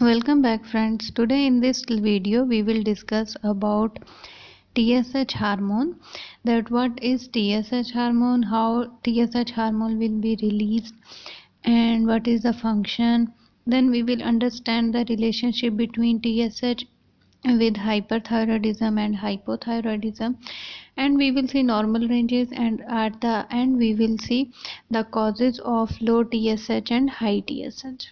Welcome back friends. Today in this video we will discuss about TSH hormone, that what is TSH hormone, how TSH hormone will be released and what is the function. Then we will understand the relationship between TSH with hyperthyroidism and hypothyroidism, and we will see normal ranges, and at the end we will see the causes of low TSH and high TSH.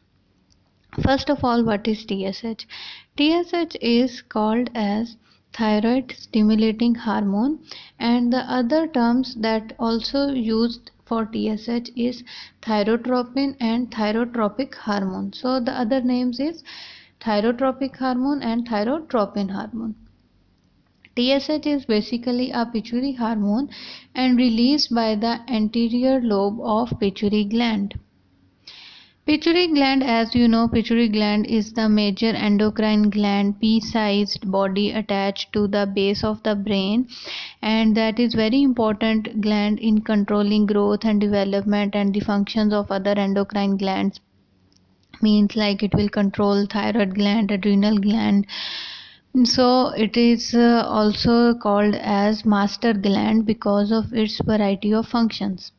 First of all, what is TSH? TSH is called as thyroid stimulating hormone, and the other terms that also used for TSH is thyrotropin and thyrotropic hormone. So the other names is thyrotropic hormone and thyrotropin hormone. TSH is basically a pituitary hormone and released by the anterior lobe of pituitary gland. Pituitary gland, as you know, pituitary gland is the major endocrine gland, pea-sized body attached to the base of the brain, and that is very important gland in controlling growth and development and the functions of other endocrine glands. Means like it will control thyroid gland, adrenal gland. So it is also called as master gland because of its variety of functions,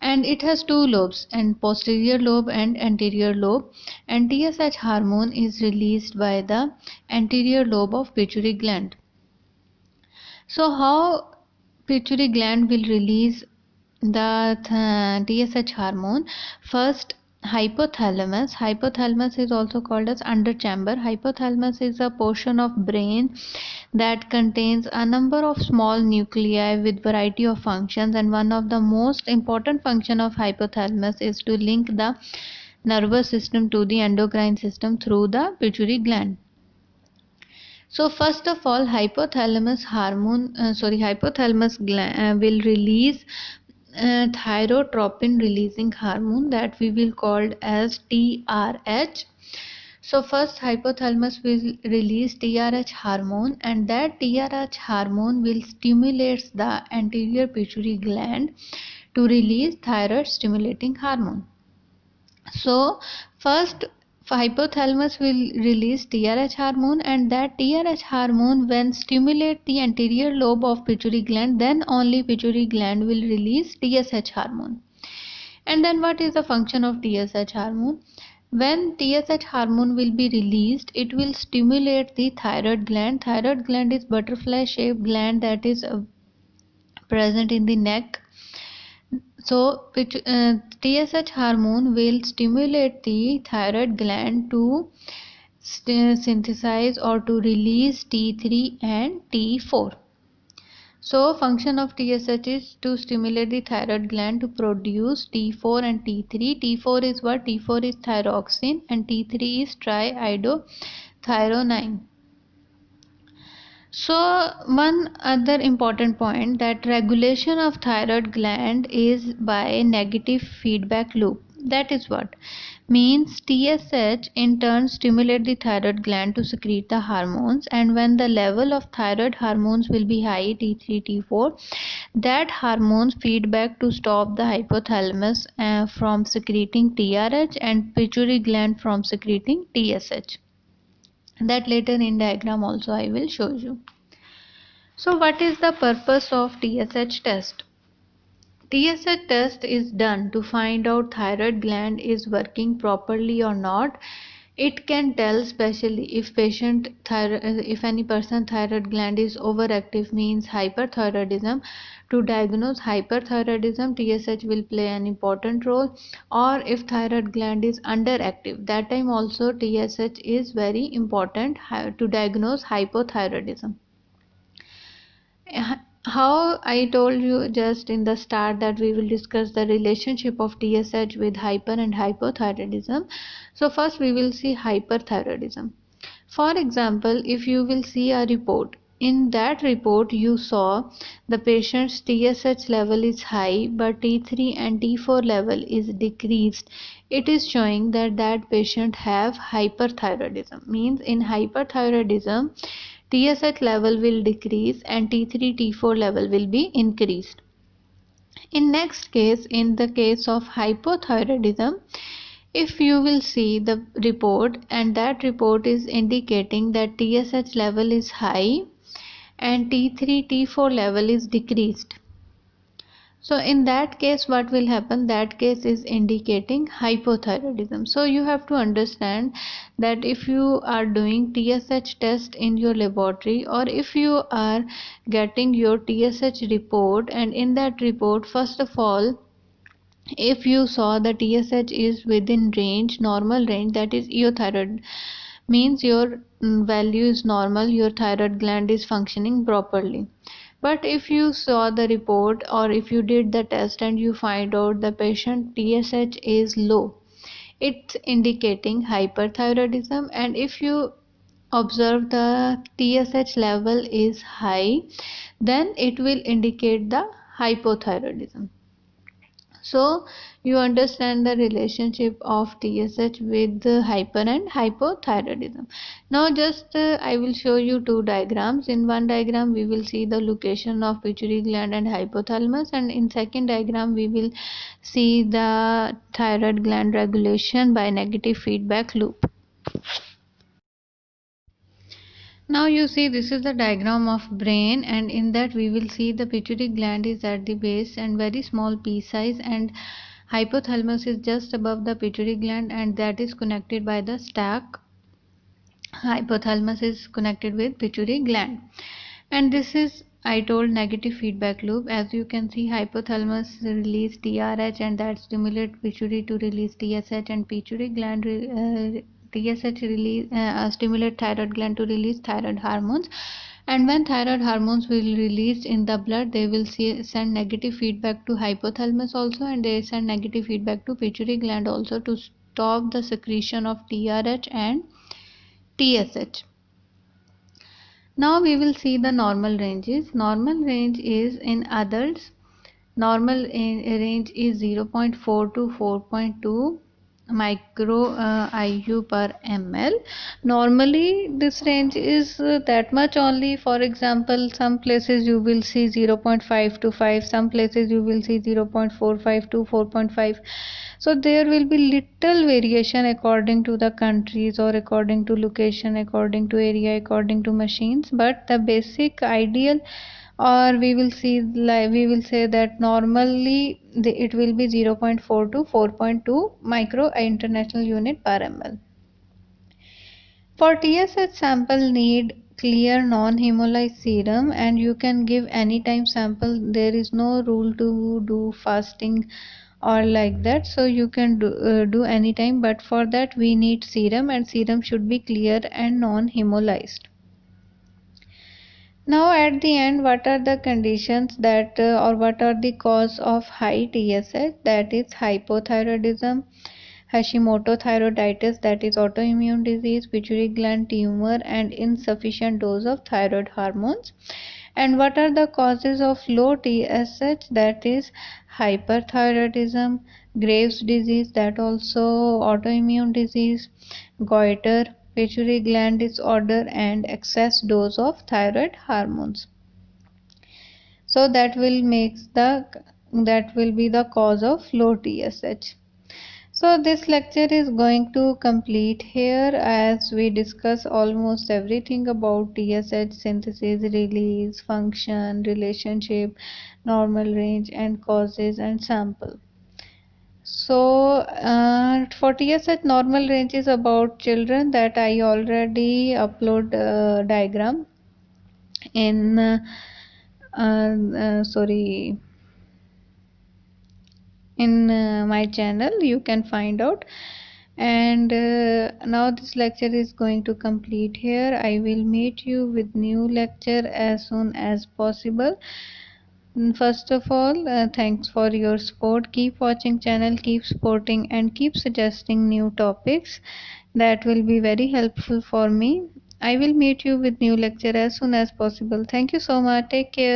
and it has two lobes, and posterior lobe and anterior lobe, and TSH hormone is released by the anterior lobe of pituitary gland. So how pituitary gland will release the TSH hormone? First, hypothalamus is also called as underchamber. Hypothalamus is a portion of brain that contains a number of small nuclei with variety of functions, and one of the most important function of hypothalamus is to link the nervous system to the endocrine system through the pituitary gland. So first of all, hypothalamus gland will release thyrotropin releasing hormone that we will call as TRH. So first hypothalamus will release TRH hormone, and that TRH hormone will stimulate the anterior pituitary gland to release thyroid stimulating hormone. So first hypothalamus will release TRH hormone, and that TRH hormone when stimulate the anterior lobe of pituitary gland, then only pituitary gland will release TSH hormone. And then what is the function of TSH hormone? When TSH hormone will be released, it will stimulate the thyroid gland. Thyroid gland is butterfly shaped gland that is present in the neck. So TSH hormone will stimulate the thyroid gland to synthesize or to release T3 and T4. So function of TSH is to stimulate the thyroid gland to produce T4 and T3. T4 is what? T4 is thyroxine and T3 is triiodothyronine. So one other important point, that regulation of thyroid gland is by negative feedback loop. That is what means TSH in turn stimulate the thyroid gland to secrete the hormones, and when the level of thyroid hormones will be high, T3 T4, that hormones feedback to stop the hypothalamus from secreting TRH and pituitary gland from secreting TSH. That later in diagram also I will show you. So what is the purpose of TSH test? TSH test is done to find out thyroid gland is working properly or not. It can tell especially if any person thyroid gland is overactive, means hyperthyroidism. To diagnose hyperthyroidism, TSH will play an important role, or if thyroid gland is underactive, that time also TSH is very important to diagnose hypothyroidism. How I told you just in the start that we will discuss the relationship of TSH with hyper and hypothyroidism. So first we will see hyperthyroidism. For example, if you will see a report, in that report you saw the patient's TSH level is high but T3 and T4 level is decreased. It is showing that that patient have hyperthyroidism. Means in hyperthyroidism, TSH level will decrease and T3 T4 level will be increased. In next case, in the case of hypothyroidism, If you will see the report and that report is indicating that TSH level is high and T3 T4 level is decreased, so in that case what will happen, that case is indicating hypothyroidism. So you have to understand that if you are doing TSH test in your laboratory, or if you are getting your TSH report, and in that report, first of all, if you saw the TSH is within range, normal range, that is euthyroid, means your value is normal, your thyroid gland is functioning properly. But if you saw the report or if you did the test and you find out the patient TSH is low, it's indicating hyperthyroidism. And if you observe the TSH level is high, then it will indicate the hypothyroidism. So you understand the relationship of TSH with the hyper and hypothyroidism. Now just I will show you two diagrams. In one diagram we will see the location of pituitary gland and hypothalamus, and in second diagram we will see the thyroid gland regulation by negative feedback loop. Now you see this is the diagram of brain, and in that we will see the pituitary gland is at the base and very small pea size, and hypothalamus is just above the pituitary gland, and that is connected by the stack. Hypothalamus is connected with pituitary gland, and this is, I told, negative feedback loop. As you can see, hypothalamus release TRH and that stimulate pituitary to release TSH, and pituitary gland TSH release stimulate thyroid gland to release thyroid hormones. And when thyroid hormones will release in the blood, they will send negative feedback to hypothalamus also, and they send negative feedback to pituitary gland also to stop the secretion of TRH and TSH. Now we will see the normal ranges. Normal range is in adults. Normal range is 0.4 to 4.2 micro IU per ml. Normally this range is that much only. For example, some places you will see 0.5 to 5, some places you will see 0.45 to 4.5. So there will be little variation according to the countries or according to location, according to area, according to machines, but the basic ideal, or we will see, like we will say that normally it will be 0.4 to 4.2 micro international unit per ml. For TSH sample need clear non-hemolyzed serum, and you can give anytime sample. There is no rule to do fasting or like that, so you can do anytime, but for that we need serum, and serum should be clear and non-hemolyzed. Now at the end, what are the conditions that or what are the cause of high TSH? That is hypothyroidism, Hashimoto thyroiditis, that is autoimmune disease, pituitary gland tumor, and insufficient dose of thyroid hormones. And what are the causes of low TSH? That is hyperthyroidism, Graves disease, that also autoimmune disease, goiter, pituitary gland disorder, and excess dose of thyroid hormones. So that will be the cause of low TSH. So this lecture is going to complete here, as we discuss almost everything about TSH synthesis, release, function, relationship, normal range, and causes and sample. So for TSH normal range is about children, that I already upload diagram in sorry, in my channel, you can find out. And now this lecture is going to complete here. I will meet you with new lecture as soon as possible. First of all, thanks for your support. Keep watching channel, keep supporting, and keep suggesting new topics. That will be very helpful for me. I will meet you with new lecture as soon as possible. Thank you so much. Take care.